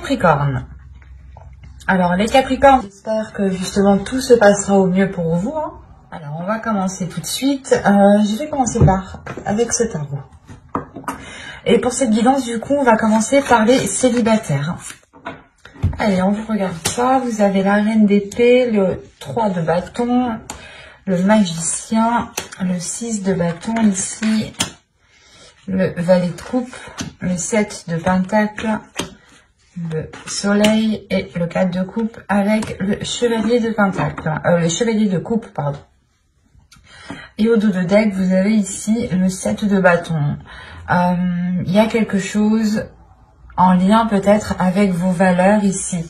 Capricornes. Alors les Capricornes, j'espère que justement tout se passera au mieux pour vous. Alors on va commencer tout de suite. Je vais commencer avec ce tarot. Et pour cette guidance, du coup, on va commencer par les célibataires. Allez, on vous regarde ça. Vous avez la reine d'épée, le 3 de bâton, le magicien, le 6 de bâton ici, le valet de coupe, le 7 de pentacle, le soleil et le 4 de coupe avec le chevalier de pentacle, le chevalier de coupe, pardon. Et au dos de deck, vous avez ici le 7 de bâton. Il y a quelque chose en lien peut-être avec vos valeurs ici,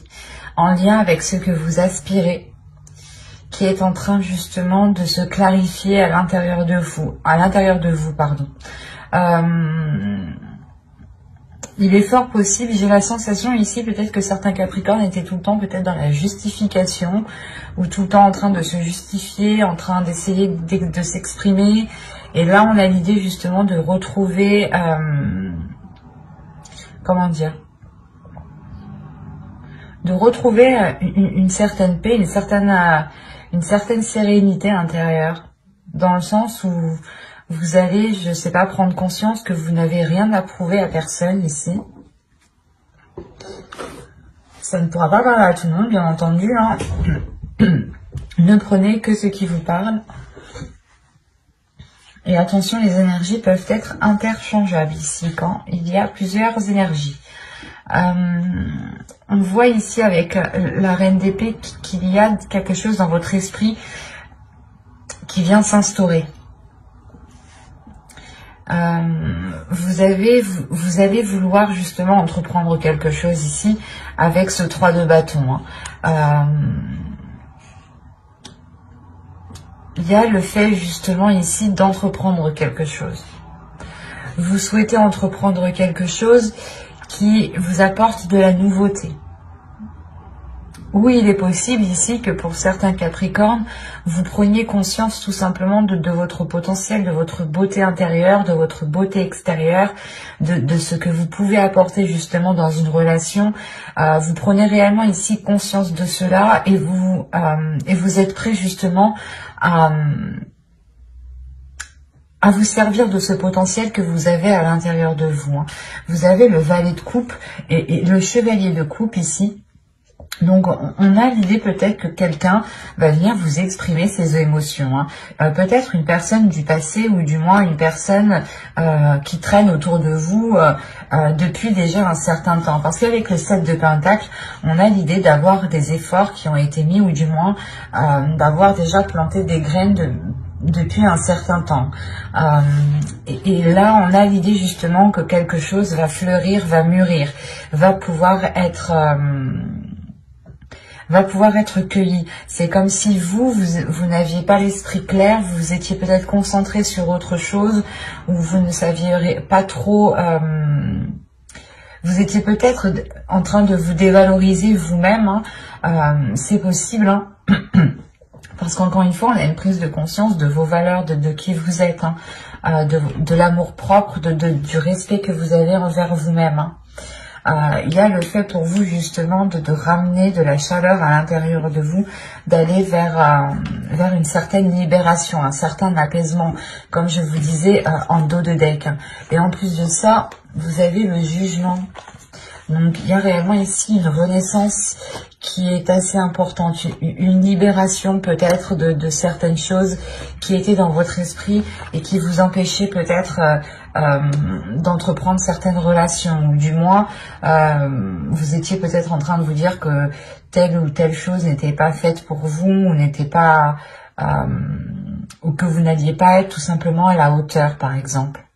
en lien avec ce que vous aspirez, qui est en train justement de se clarifier à l'intérieur de vous, pardon. Il est fort possible, j'ai la sensation ici, peut-être que certains Capricornes étaient tout le temps peut-être dans la justification, ou tout le temps en train de se justifier, en train d'essayer de s'exprimer. Et là, on a l'idée justement de retrouver, comment dire, de retrouver une certaine paix, une certaine sérénité intérieure, dans le sens où vous allez, je sais pas, prendre conscience que vous n'avez rien à prouver à personne ici. Ça ne pourra pas parler à tout le monde, bien entendu. Hein. Ne prenez que ce qui vous parle. Et attention, les énergies peuvent être interchangeables ici, quand il y a plusieurs énergies. On voit ici avec la reine d'épée qu'il y a quelque chose dans votre esprit qui vient s'instaurer. Vous allez vouloir justement entreprendre quelque chose ici avec ce 3 de bâton. Il y a le fait justement ici d'entreprendre quelque chose. Vous souhaitez entreprendre quelque chose qui vous apporte de la nouveauté. Oui, il est possible ici que pour certains Capricornes, vous preniez conscience tout simplement de votre potentiel, de votre beauté intérieure, de votre beauté extérieure, de ce que vous pouvez apporter justement dans une relation. Vous prenez réellement ici conscience de cela et vous êtes prêt justement à vous servir de ce potentiel que vous avez à l'intérieur de vous. Vous avez le valet de coupe et le chevalier de coupe ici. Donc, on a l'idée peut-être que quelqu'un va venir vous exprimer ses émotions. Peut-être une personne du passé ou du moins une personne qui traîne autour de vous depuis déjà un certain temps. Parce qu'avec le 7 de pentacle, on a l'idée d'avoir des efforts qui ont été mis ou du moins d'avoir déjà planté des graines depuis un certain temps. Et là, on a l'idée justement que quelque chose va fleurir, va mûrir, va pouvoir être cueilli. C'est comme si vous n'aviez pas l'esprit clair, vous étiez peut-être concentré sur autre chose, ou vous ne saviez pas trop, vous étiez peut-être en train de vous dévaloriser vous-même, c'est possible, parce qu'encore une fois, on a une prise de conscience de vos valeurs, de qui vous êtes, de l'amour propre, du respect que vous avez envers vous-même. Il y a le fait pour vous justement de ramener de la chaleur à l'intérieur de vous, d'aller vers une certaine libération, un certain apaisement, comme je vous disais en dos de deck. Et en plus de ça, vous avez le jugement. Donc il y a réellement ici une renaissance qui est assez importante, une libération peut-être de certaines choses qui étaient dans votre esprit et qui vous empêchaient peut-être d'entreprendre certaines relations. Ou du moins, vous étiez peut-être en train de vous dire que telle ou telle chose n'était pas faite pour vous, ou n'était pas, ou que vous n'alliez pas être tout simplement à la hauteur, par exemple.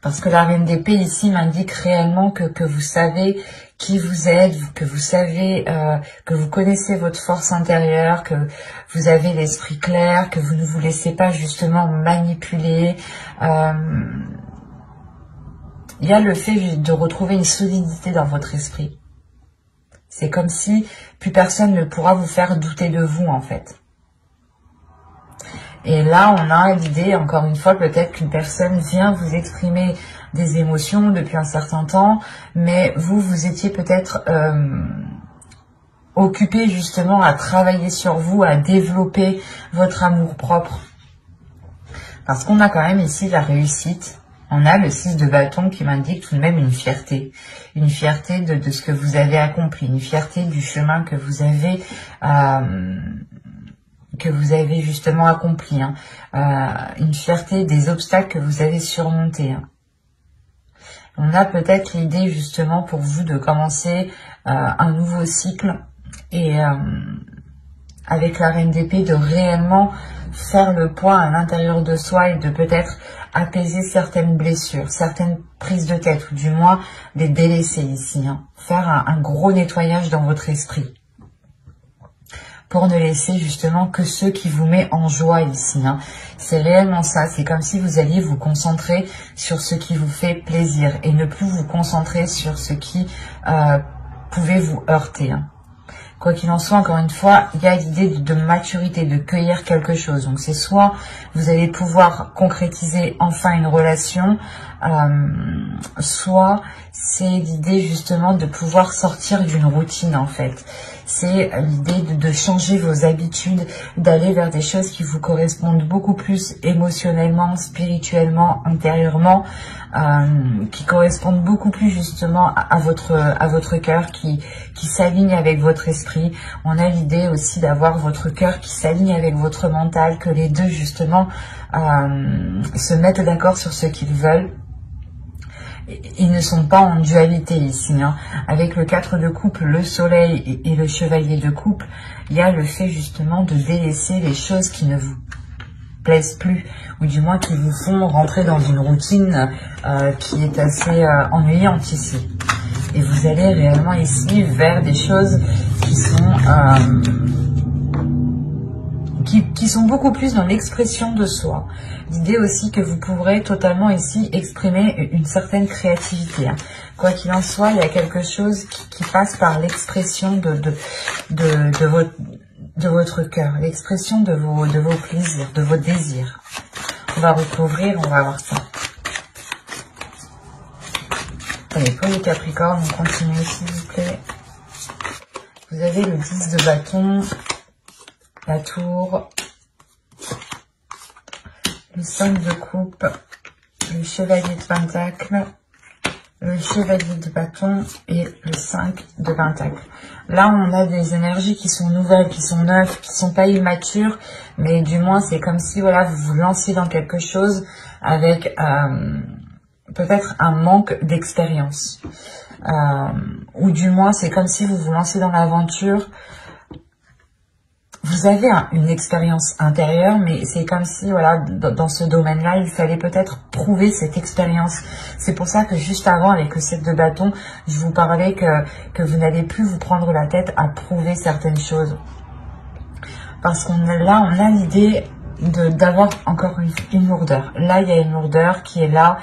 Parce que la reine d'épée ici m'indique réellement que vous savez qui vous êtes, que vous savez, que vous connaissez votre force intérieure, que vous avez l'esprit clair, que vous ne vous laissez pas justement manipuler. Il y a le fait de retrouver une solidité dans votre esprit. C'est comme si plus personne ne pourra vous faire douter de vous en fait. Et là, on a l'idée, encore une fois, peut-être qu'une personne vient vous exprimer des émotions depuis un certain temps, mais vous étiez peut-être occupé justement à travailler sur vous, à développer votre amour-propre. Parce qu'on a quand même ici la réussite. On a le 6 de bâton qui m'indique tout de même une fierté de ce que vous avez accompli, une fierté du chemin que vous avez justement accompli, hein. Une fierté des obstacles que vous avez surmontés, hein. On a peut-être l'idée justement pour vous de commencer un nouveau cycle et avec la reine d'épée de réellement faire le point à l'intérieur de soi et de peut-être apaiser certaines blessures, certaines prises de tête ou du moins les délaisser ici, hein. Faire un gros nettoyage dans votre esprit pour ne laisser justement que ce qui vous met en joie ici, hein. C'est réellement ça, c'est comme si vous alliez vous concentrer sur ce qui vous fait plaisir et ne plus vous concentrer sur ce qui pouvait vous heurter, hein. Quoi qu'il en soit, encore une fois, il y a l'idée de maturité, de cueillir quelque chose. Donc c'est soit vous allez pouvoir concrétiser enfin une relation, soit c'est l'idée justement de pouvoir sortir d'une routine en fait. C'est l'idée de changer vos habitudes, d'aller vers des choses qui vous correspondent beaucoup plus émotionnellement, spirituellement, intérieurement, qui correspondent beaucoup plus justement à votre cœur, qui s'aligne avec votre esprit. On a l'idée aussi d'avoir votre cœur qui s'aligne avec votre mental, que les deux justement se mettent d'accord sur ce qu'ils veulent. Ils ne sont pas en dualité ici, hein. Avec le 4 de coupe, le soleil et le chevalier de coupe, il y a le fait justement de délaisser les choses qui ne vous plaisent plus, ou du moins qui vous font rentrer dans une routine qui est assez ennuyante ici. Et vous allez réellement ici vers des choses qui sont beaucoup plus dans l'expression de soi. L'idée aussi que vous pourrez totalement ici exprimer une certaine créativité, hein. Quoi qu'il en soit, il y a quelque chose qui passe par l'expression de votre cœur, l'expression de vos plaisirs, de vos désirs. On va recouvrir, on va voir ça. Allez, pour les Capricornes, on continue s'il vous plaît. Vous avez le 10 de bâton, la tour, le 5 de coupe, le chevalier de pentacle, le chevalier de bâton et le 5 de pentacle. Là, on a des énergies qui sont nouvelles, qui sont neuves, qui sont pas immatures, mais du moins, c'est comme si voilà, vous vous lanciez dans quelque chose avec peut-être un manque d'expérience. Ou du moins, c'est comme si vous vous lancez dans l'aventure. Vous avez une expérience intérieure, mais c'est comme si, voilà, dans ce domaine-là, il fallait peut-être prouver cette expérience. C'est pour ça que juste avant, avec le 7 de bâton, je vous parlais que vous n'allez plus vous prendre la tête à prouver certaines choses. Parce qu'on a l'idée d'avoir encore une lourdeur. Là, il y a une lourdeur qui est là.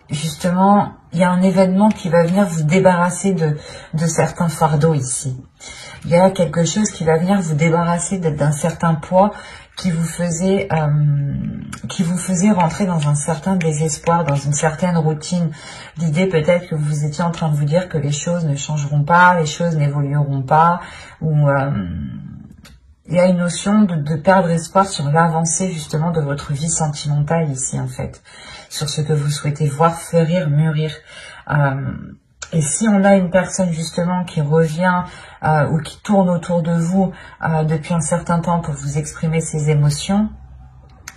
Justement, il y a un événement qui va venir vous débarrasser de certains fardeaux ici. Il y a quelque chose qui va venir vous débarrasser d'un certain poids qui vous faisait rentrer dans un certain désespoir, dans une certaine routine. L'idée peut-être que vous étiez en train de vous dire que les choses ne changeront pas, les choses n'évolueront pas, ou il y a une notion de perdre espoir sur l'avancée justement de votre vie sentimentale ici en fait, sur ce que vous souhaitez voir fleurir, mûrir. Et si on a une personne justement qui revient ou qui tourne autour de vous depuis un certain temps pour vous exprimer ses émotions,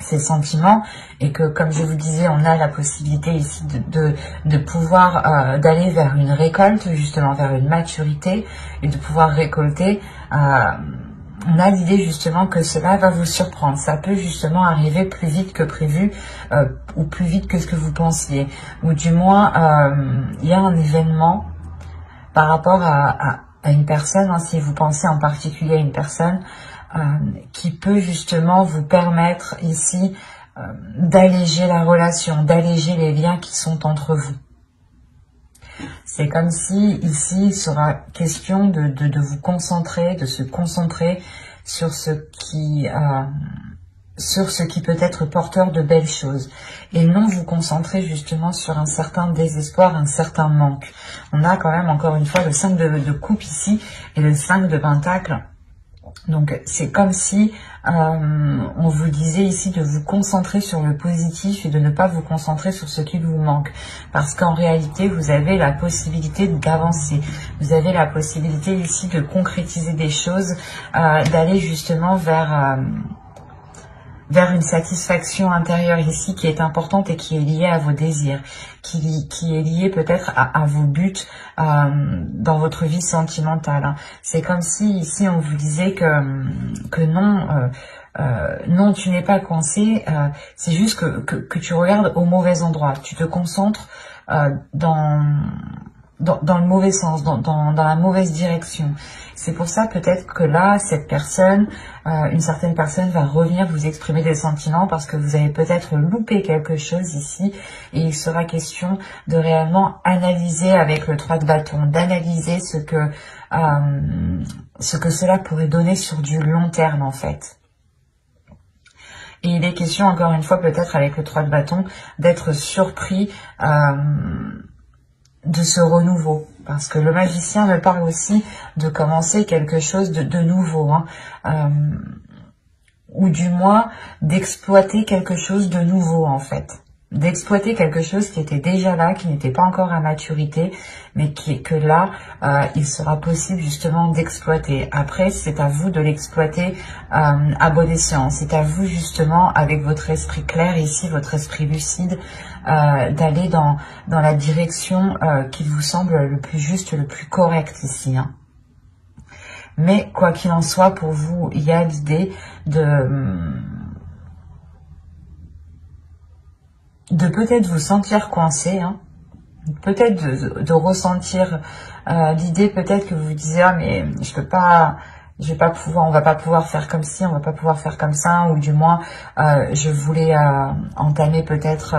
ses sentiments, et que comme je vous disais, on a la possibilité ici de pouvoir d'aller vers une récolte, justement vers une maturité, et de pouvoir récolter, on a l'idée justement que cela va vous surprendre. Ça peut justement arriver plus vite que prévu ou plus vite que ce que vous pensiez. Ou du moins, il y a un événement par rapport à une personne, hein, si vous pensez en particulier à une personne, qui peut justement vous permettre ici d'alléger la relation, d'alléger les liens qui sont entre vous. C'est comme si ici il sera question de vous concentrer, de se concentrer sur ce qui sur ce qui peut être porteur de belles choses et non vous concentrer justement sur un certain désespoir, un certain manque. On a quand même encore une fois le 5 de coupe ici et le 5 de pentacle. Donc c'est comme si on vous disait ici de vous concentrer sur le positif et de ne pas vous concentrer sur ce qui vous manque. Parce qu'en réalité, vous avez la possibilité d'avancer. Vous avez la possibilité ici de concrétiser des choses, d'aller justement vers une satisfaction intérieure ici qui est importante et qui est liée à vos désirs, qui est liée peut-être à vos buts dans votre vie sentimentale. C'est comme si ici on vous disait que non, non tu n'es pas coincé, c'est juste que tu regardes au mauvais endroit, tu te concentres dans le mauvais sens, dans la mauvaise direction. C'est pour ça peut-être que là, cette personne, une certaine personne va revenir vous exprimer des sentiments parce que vous avez peut-être loupé quelque chose ici et il sera question de réellement analyser avec le 3 de bâton, d'analyser ce que cela pourrait donner sur du long terme en fait. Et il est question encore une fois peut-être avec le 3 de bâton d'être surpris de ce renouveau, parce que le magicien me parle aussi de commencer quelque chose de nouveau, ou du moins d'exploiter quelque chose de nouveau en fait, d'exploiter quelque chose qui était déjà là, qui n'était pas encore à maturité, mais que là, il sera possible justement d'exploiter. Après, c'est à vous de l'exploiter à bon escient, c'est à vous justement, avec votre esprit clair ici, votre esprit lucide, d'aller dans la direction qui vous semble le plus juste, le plus correct ici. Mais quoi qu'il en soit, pour vous, il y a l'idée de peut-être vous sentir coincé, peut-être de ressentir l'idée peut-être que vous vous disiez ah mais je vais pas pouvoir, on va pas pouvoir faire comme ci, on va pas pouvoir faire comme ça, ou du moins je voulais entamer peut-être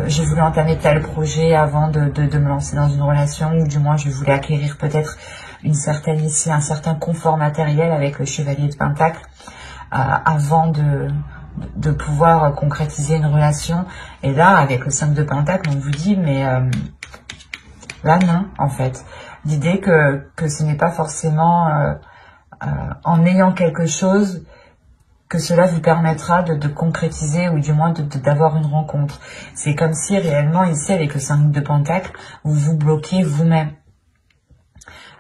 je voulais entamer tel projet avant de me lancer dans une relation, ou du moins je voulais acquérir peut-être un certain confort matériel avec le chevalier de Pentacle avant de pouvoir concrétiser une relation. Et là, avec le 5 de Pentacle, on vous dit, mais là non, en fait. L'idée que ce n'est pas forcément en ayant quelque chose que cela vous permettra de concrétiser ou du moins d'avoir une rencontre. C'est comme si réellement ici, avec le 5 de Pentacle, vous vous bloquez vous-même.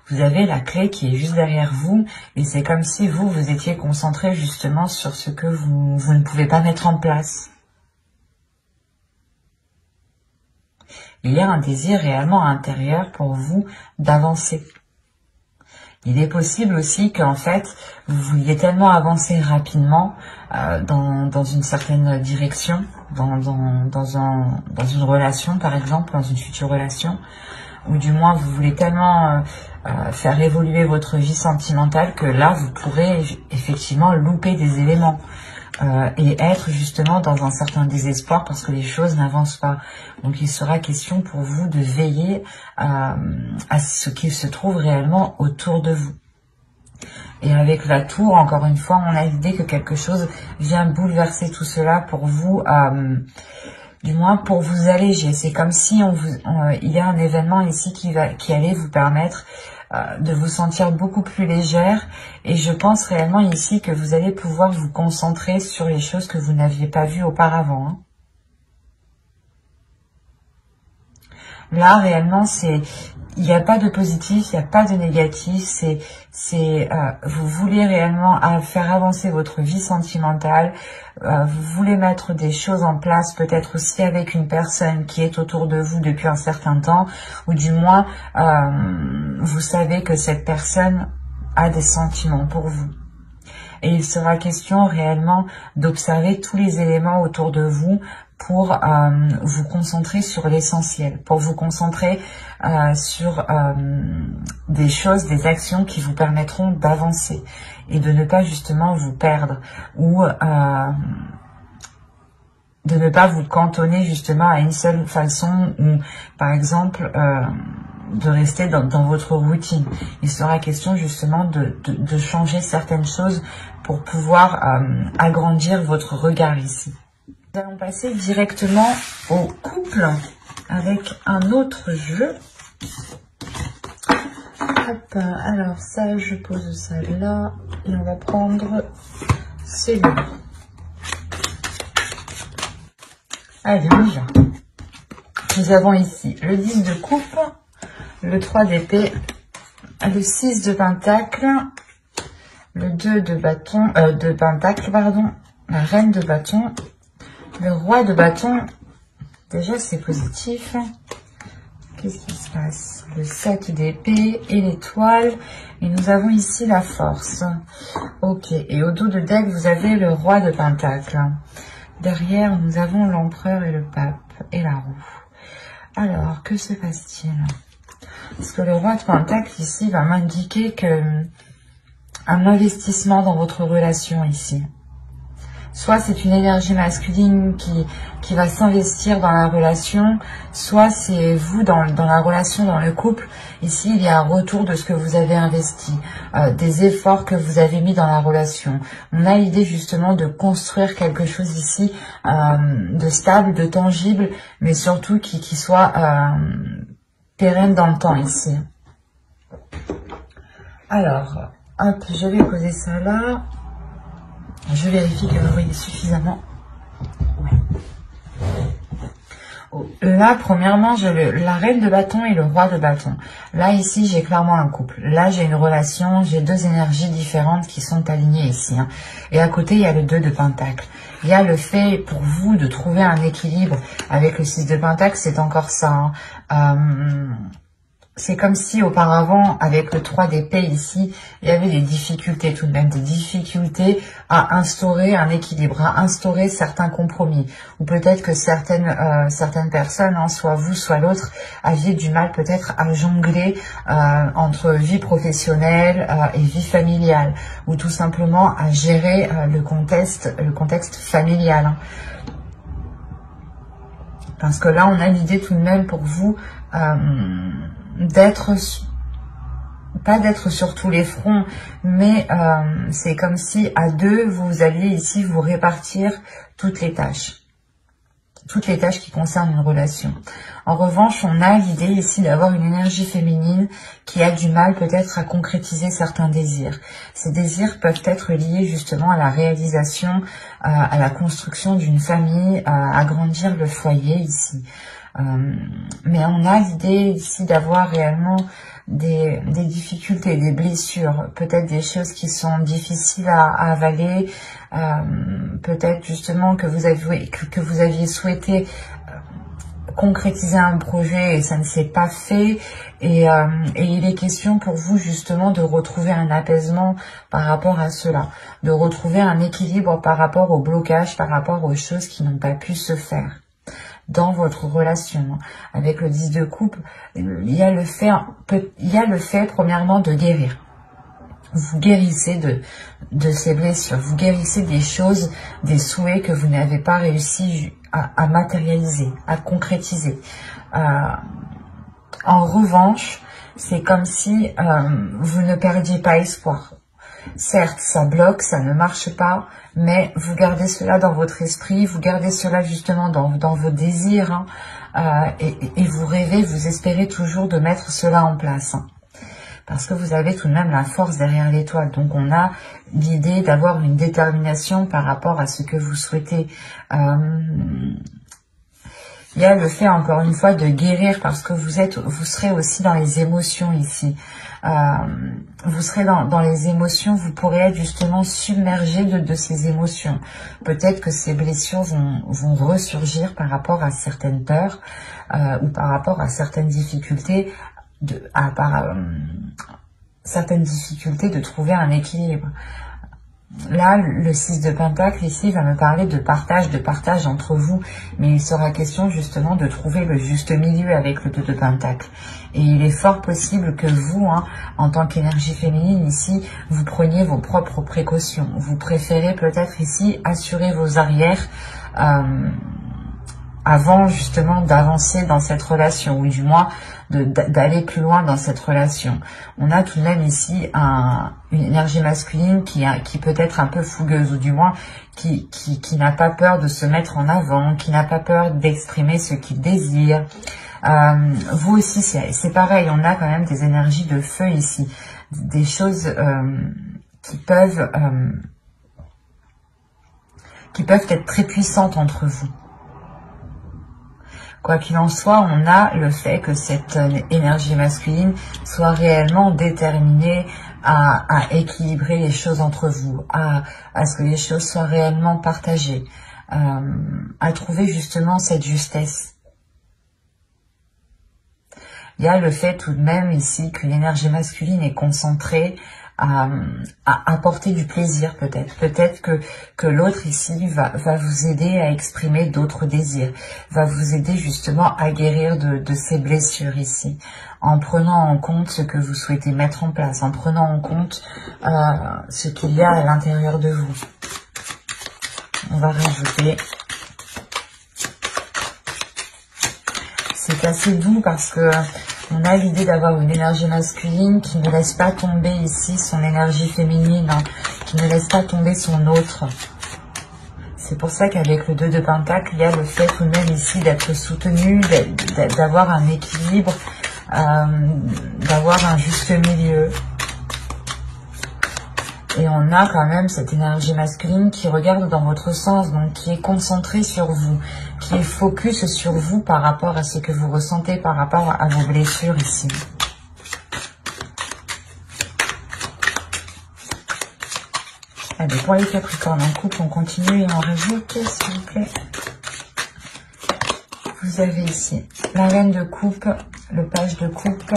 Vous avez la clé qui est juste derrière vous et c'est comme si vous étiez concentré justement sur ce que vous ne pouvez pas mettre en place. Il y a un désir réellement intérieur pour vous d'avancer. Il est possible aussi qu'en fait, vous vouliez tellement avancer rapidement dans une certaine direction, dans une relation par exemple, dans une future relation, ou du moins vous voulez tellement faire évoluer votre vie sentimentale que là vous pourrez effectivement louper des éléments et être justement dans un certain désespoir parce que les choses n'avancent pas. Donc il sera question pour vous de veiller à ce qu'il se trouve réellement autour de vous. Et avec la tour, encore une fois, on a l'idée que quelque chose vient bouleverser tout cela pour vous, du moins pour vous alléger. C'est comme si il y a un événement ici qui allait vous permettre de vous sentir beaucoup plus légère. Et je pense réellement ici que vous allez pouvoir vous concentrer sur les choses que vous n'aviez pas vues auparavant. Là, réellement, il n'y a pas de positif, il n'y a pas de négatif, vous voulez réellement faire avancer votre vie sentimentale, vous voulez mettre des choses en place, peut-être aussi avec une personne qui est autour de vous depuis un certain temps, ou du moins, vous savez que cette personne a des sentiments pour vous. Et il sera question réellement d'observer tous les éléments autour de vous pour vous concentrer sur l'essentiel, pour vous concentrer sur des choses, des actions qui vous permettront d'avancer et de ne pas justement vous perdre ou de ne pas vous cantonner justement à une seule façon ou par exemple rester dans votre routine. Il sera question justement de changer certaines choses pour pouvoir agrandir votre regard ici. Nous allons passer directement au couple avec un autre jeu. Hop, alors ça, je pose ça là et on va prendre celui-là. Allez, on y va. Nous avons ici le 10 de coupe, le 3 d'épée, le 6 de pentacle, le 2 de bâton, de pentacle, pardon, la reine de bâton, le roi de bâton. Déjà, c'est positif. Qu'est-ce qui se passe? Le 7 d'épée et l'étoile. Et nous avons ici la force. Ok. Et au dos de deck, vous avez le roi de pentacle. Derrière, nous avons l'empereur et le pape et la roue. Alors, que se passe-t-il? Parce que le roi de pentacle ici va m'indiquer que un investissement dans votre relation ici. Soit c'est une énergie masculine qui va s'investir dans la relation, soit c'est vous dans la relation, dans le couple. Ici, il y a un retour de ce que vous avez investi, des efforts que vous avez mis dans la relation. On a l'idée justement de construire quelque chose ici, de stable, de tangible, mais surtout qui soit pérenne dans le temps ici. Alors, hop, je vais poser ça là. Je vérifie que vous voyez suffisamment. Ouais. Oh, là, premièrement, j'ai la reine de bâton et le roi de bâton. Là, ici, j'ai clairement un couple. Là, j'ai une relation, j'ai deux énergies différentes qui sont alignées ici. Hein. Et à côté, il y a le 2 de pentacle. Il y a le fait pour vous de trouver un équilibre avec le 6 de pentacle, c'est encore ça. Hein. C'est comme si auparavant, avec le 3 d'épée ici, il y avait des difficultés tout de même, des difficultés à instaurer un équilibre, à instaurer certains compromis. Ou peut-être que certaines personnes, hein, soit vous, soit l'autre, aviez du mal peut-être à jongler entre vie professionnelle et vie familiale. Ou tout simplement à gérer le contexte familial. Hein. Parce que là, on a l'idée tout de même pour vous... pas d'être sur tous les fronts, mais c'est comme si à deux, vous alliez ici vous répartir toutes les tâches qui concernent une relation. En revanche, on a l'idée ici d'avoir une énergie féminine qui a du mal peut-être à concrétiser certains désirs. Ces désirs peuvent être liés justement à la réalisation, à la construction d'une famille, à agrandir le foyer ici. Mais on a l'idée ici d'avoir réellement des difficultés, des blessures, peut-être des choses qui sont difficiles à avaler, peut-être justement que vous aviez souhaité concrétiser un projet et ça ne s'est pas fait, et il est question pour vous justement de retrouver un apaisement par rapport à cela, de retrouver un équilibre par rapport au blocage, par rapport aux choses qui n'ont pas pu se faire dans votre relation. Avec le 10 de coupe, il y a le fait premièrement de guérir. Vous guérissez de ces blessures, vous guérissez des choses, des souhaits que vous n'avez pas réussi à matérialiser, à concrétiser. En revanche, c'est comme si vous ne perdiez pas espoir. Certes, ça bloque, ça ne marche pas, mais vous gardez cela dans votre esprit, vous gardez cela justement dans vos désirs, hein, et vous rêvez, vous espérez toujours de mettre cela en place. Hein, parce que vous avez tout de même la force derrière l'étoile. Donc on a l'idée d'avoir une détermination par rapport à ce que vous souhaitez. Il y a le fait, encore une fois, de guérir parce que vous serez aussi dans les émotions ici. Vous serez dans les émotions, vous pourrez être justement submergé de ces émotions. Peut-être que ces blessures vont ressurgir par rapport à certaines peurs ou par rapport à certaines difficultés, certaines difficultés de trouver un équilibre. Là, le 6 de pentacle ici va me parler de partage entre vous, mais il sera question justement de trouver le juste milieu avec le 2 de pentacle. Et il est fort possible que vous, hein, en tant qu'énergie féminine ici, vous preniez vos propres précautions. Vous préférez peut-être ici assurer vos arrières avant justement d'avancer dans cette relation, ou du moins d'aller plus loin dans cette relation. On a tout de même ici une énergie masculine qui peut être un peu fougueuse, ou du moins qui n'a pas peur de se mettre en avant, qui n'a pas peur d'exprimer ce qu'il désire. Vous aussi, c'est pareil, on a quand même des énergies de feu ici, des choses qui peuvent être très puissantes entre vous. Quoi qu'il en soit, on a le fait que cette énergie masculine soit réellement déterminée à équilibrer les choses entre vous, à ce que les choses soient réellement partagées, à trouver justement cette justesse. Il y a le fait tout de même ici que l'énergie masculine est concentrée à apporter du plaisir peut-être. Peut-être que l'autre ici va vous aider à exprimer d'autres désirs, va vous aider justement à guérir de ces blessures ici, en prenant en compte ce que vous souhaitez mettre en place, en prenant en compte ce qu'il y a à l'intérieur de vous. On va rajouter. C'est assez doux parce que on a l'idée d'avoir une énergie masculine qui ne laisse pas tomber ici son énergie féminine, hein, qui ne laisse pas tomber son autre. C'est pour ça qu'avec le 2 de Pentacle, il y a le fait tout de même ici d'être soutenu, d'avoir un équilibre, d'avoir un juste milieu. Et on a quand même cette énergie masculine qui regarde dans votre sens, donc qui est concentrée sur vous, qui est focus sur vous par rapport à ce que vous ressentez, par rapport à vos blessures ici. Allez, pour les Capricornes en couple, on continue et on rajoute, s'il vous plaît. Vous avez ici la reine de coupe, le page de coupe,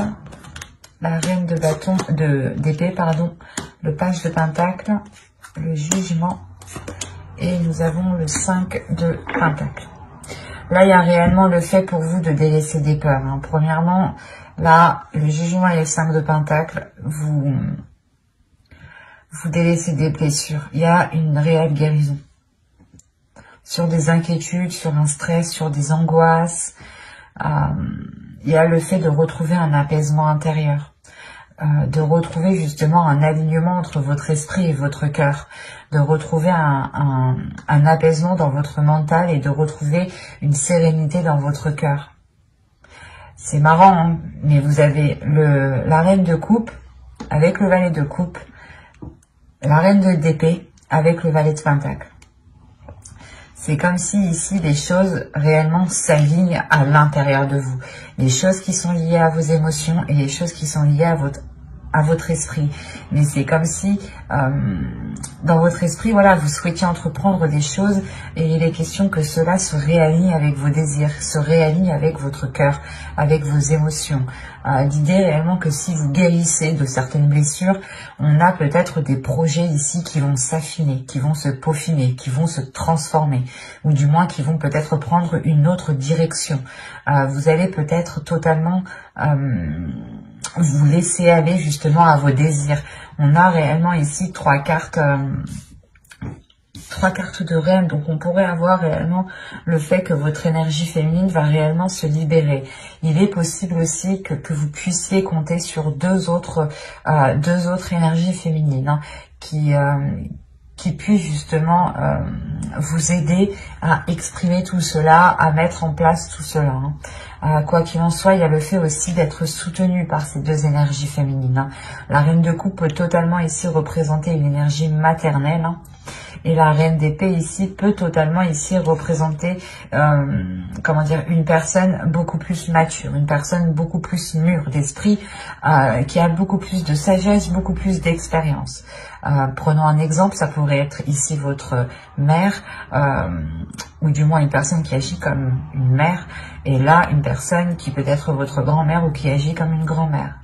la reine de bâton, d'épée, pardon, le page de pentacle, le jugement, et nous avons le 5 de pentacle. Là, il y a réellement le fait pour vous de délaisser des peurs. Hein. Premièrement, là, le jugement et le 5 de pentacle, vous délaissez des blessures. Il y a une réelle guérison. Sur des inquiétudes, sur un stress, sur des angoisses. Il y a le fait de retrouver un apaisement intérieur. De retrouver justement un alignement entre votre esprit et votre cœur, de retrouver un apaisement dans votre mental et de retrouver une sérénité dans votre cœur. C'est marrant, hein, mais vous avez la reine de coupe avec le valet de coupe, la reine d'épée avec le valet de pentacle. C'est comme si ici les choses réellement s'alignent à l'intérieur de vous. Les choses qui sont liées à vos émotions et les choses qui sont liées à votre esprit. Mais c'est comme si dans votre esprit, voilà, vous souhaitiez entreprendre des choses et il est question que cela se réaligne avec vos désirs, se réaligne avec votre cœur, avec vos émotions. L'idée réellement que si vous guérissez de certaines blessures, on a peut-être des projets ici qui vont s'affiner, qui vont se peaufiner, qui vont se transformer, ou du moins qui vont peut-être prendre une autre direction. Vous allez peut-être totalement vous laisser aller justement à vos désirs. On a réellement ici trois cartes de reine, donc on pourrait avoir réellement le fait que votre énergie féminine va réellement se libérer. Il est possible aussi que vous puissiez compter sur deux autres énergies féminines, hein, qui puissent justement vous aider à exprimer tout cela, à mettre en place tout cela. Hein. Quoi qu'il en soit, il y a le fait aussi d'être soutenu par ces deux énergies féminines. Hein. La reine de coupe peut totalement ici représenter une énergie maternelle, hein. Et la reine d'épée ici peut totalement ici représenter comment dire, une personne beaucoup plus mature, une personne beaucoup plus mûre d'esprit, qui a beaucoup plus de sagesse, beaucoup plus d'expérience. Prenons un exemple, ça pourrait être ici votre mère, ou du moins une personne qui agit comme une mère, et là une personne qui peut être votre grand-mère ou qui agit comme une grand-mère.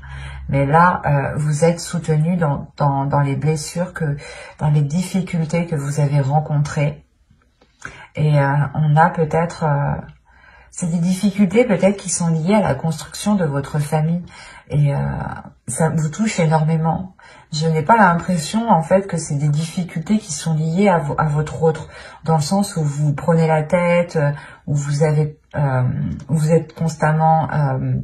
Mais là, vous êtes soutenu dans les blessures, dans les difficultés que vous avez rencontrées. Et on a peut-être... c'est des difficultés peut-être qui sont liées à la construction de votre famille. Et ça vous touche énormément. Je n'ai pas l'impression en fait que c'est des difficultés qui sont liées à votre autre. Dans le sens où vous prenez la tête, où vous avez vous êtes constamment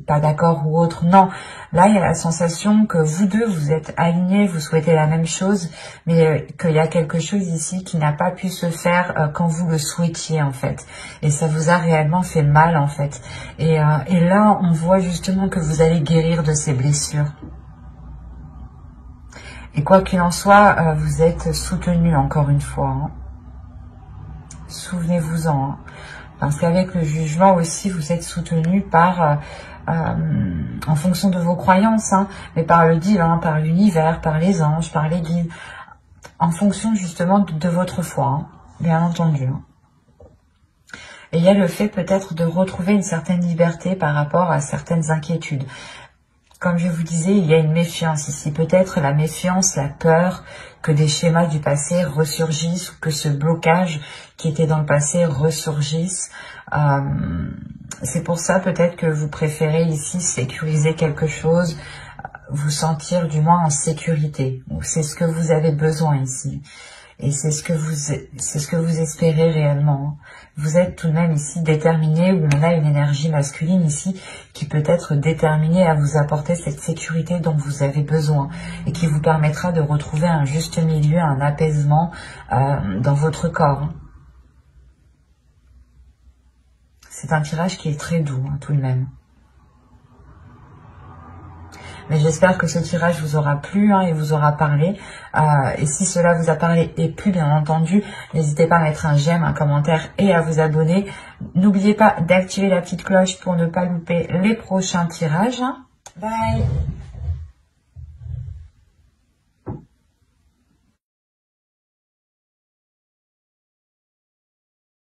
pas d'accord ou autre. Non, là il y a la sensation que vous deux vous êtes alignés, vous souhaitez la même chose, mais qu'il y a quelque chose ici qui n'a pas pu se faire quand vous le souhaitiez en fait, et ça vous a réellement fait mal en fait. Et là on voit justement que vous allez guérir de ces blessures. Et quoi qu'il en soit, vous êtes soutenu encore une fois. Hein. Souvenez-vous-en. Hein. Parce qu'avec le jugement aussi, vous êtes soutenu par, en fonction de vos croyances, hein, mais par le divin, par l'univers, par les anges, par les guides, en fonction justement de votre foi, hein, bien entendu. Hein. Et il y a le fait peut-être de retrouver une certaine liberté par rapport à certaines inquiétudes. Comme je vous disais, il y a une méfiance ici. Peut-être la méfiance, la peur que des schémas du passé ressurgissent ou que ce blocage qui était dans le passé ressurgisse. C'est pour ça peut-être que vous préférez ici sécuriser quelque chose, vous sentir du moins en sécurité. C'est ce que vous avez besoin ici. Et c'est ce que vous espérez réellement. Vous êtes tout de même ici déterminé, où on a une énergie masculine ici qui peut être déterminée à vous apporter cette sécurité dont vous avez besoin et qui vous permettra de retrouver un juste milieu, un apaisement dans votre corps. C'est un tirage qui est très doux, hein, tout de même. Mais j'espère que ce tirage vous aura plu et vous aura parlé. Et si cela vous a parlé et plu, bien entendu, n'hésitez pas à mettre un j'aime, un commentaire et à vous abonner. N'oubliez pas d'activer la petite cloche pour ne pas louper les prochains tirages. Bye!